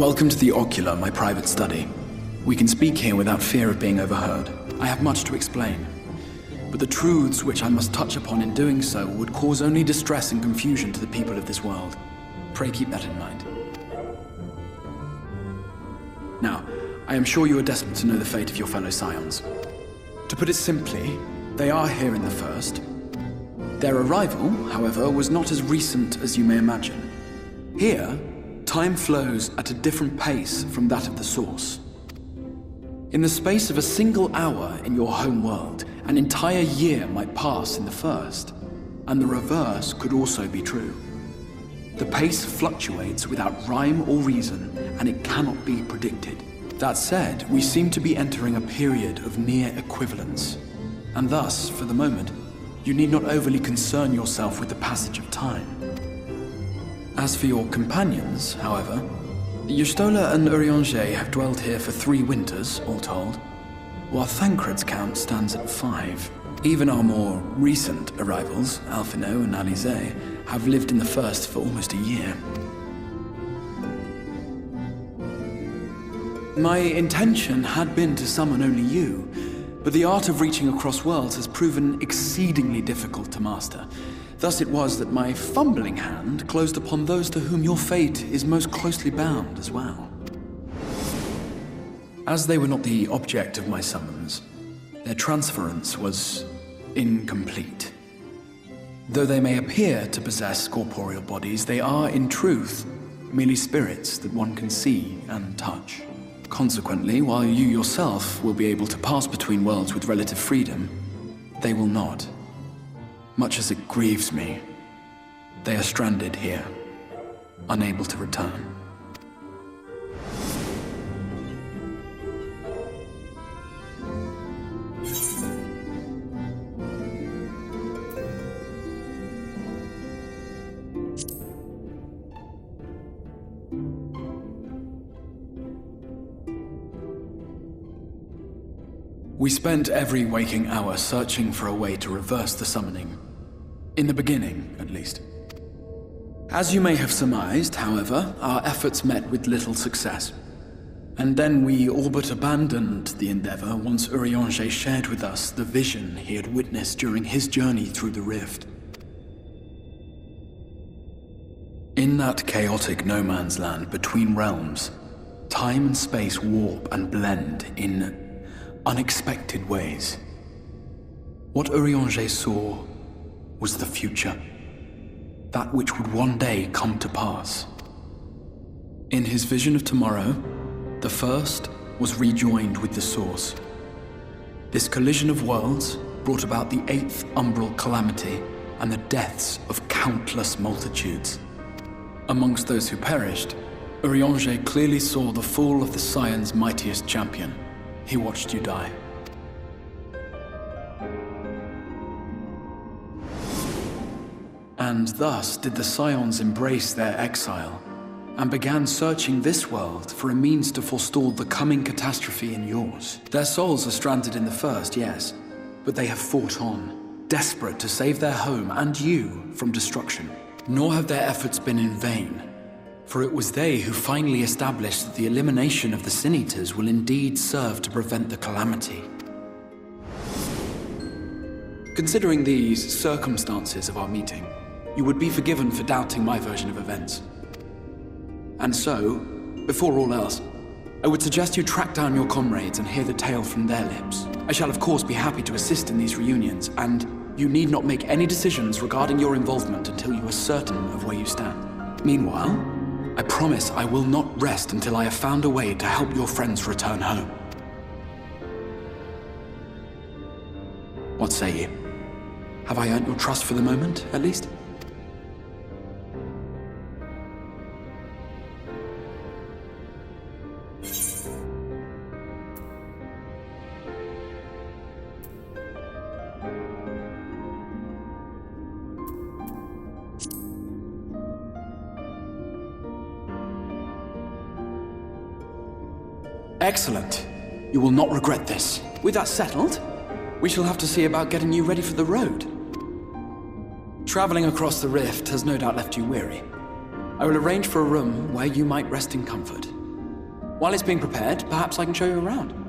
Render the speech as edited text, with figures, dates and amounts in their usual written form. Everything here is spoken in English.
Welcome to the Ocular, my private study. We can speak here without fear of being overheard. I have much to explain, but the truths which I must touch upon in doing so would cause only distress and confusion to the people of this world. Pray keep that in mind. Now, I am sure you are desperate to know the fate of your fellow scions. To put it simply, they are here in the First. Their arrival, however, was not as recent as you may imagine. Here, time flows at a different pace from that of the Source. In the space of a single hour in your home world, an entire year might pass in the First, and the reverse could also be true. The pace fluctuates without rhyme or reason, and it cannot be predicted. That said, we seem to be entering a period of near equivalence, and thus, for the moment, you need not overly concern yourself with the passage of time. As for your companions, however, Y'shtola and Urianger have dwelled here for 3 winters, all told, while Thancred's count stands at 5. Even our more recent arrivals, Alphino and Alizé, have lived in the First for almost a year. My intention had been to summon only you, but the art of reaching across worlds has proven exceedingly difficult to master. Thus it was that my fumbling hand closed upon those to whom your fate is most closely bound as well. As they were not the object of my summons, their transference was incomplete. Though they may appear to possess corporeal bodies, they are, in truth, merely spirits that one can see and touch. Consequently, while you yourself will be able to pass between worlds with relative freedom, they will not. Much as it grieves me, they are stranded here, unable to return. We spent every waking hour searching for a way to reverse the summoning. In the beginning, at least. As you may have surmised, however, our efforts met with little success. And then we all but abandoned the endeavor once Urianger shared with us the vision he had witnessed during his journey through the rift. In that chaotic no-man's land between realms, time and space warp and blend in unexpected ways. What Urianger saw was the future, that which would one day come to pass. In his vision of tomorrow, the First was rejoined with the Source. This collision of worlds brought about the 8th umbral calamity and the deaths of countless multitudes. Amongst those who perished, Urianger clearly saw the fall of the Scion's mightiest champion. He watched you die. And thus did the Scions embrace their exile, and began searching this world for a means to forestall the coming catastrophe in yours. Their souls are stranded in the First, yes, but they have fought on, desperate to save their home and you from destruction. Nor have their efforts been in vain, for it was they who finally established that the elimination of the Sin Eaters will indeed serve to prevent the calamity. Considering these circumstances of our meeting, you would be forgiven for doubting my version of events. And so, before all else, I would suggest you track down your comrades and hear the tale from their lips. I shall of course be happy to assist in these reunions, and you need not make any decisions regarding your involvement until you are certain of where you stand. Meanwhile, I promise I will not rest until I have found a way to help your friends return home. What say you? Have I earned your trust for the moment, at least? Excellent. You will not regret this. With that settled, we shall have to see about getting you ready for the road. Traveling across the rift has no doubt left you weary. I will arrange for a room where you might rest in comfort. While it's being prepared, perhaps I can show you around.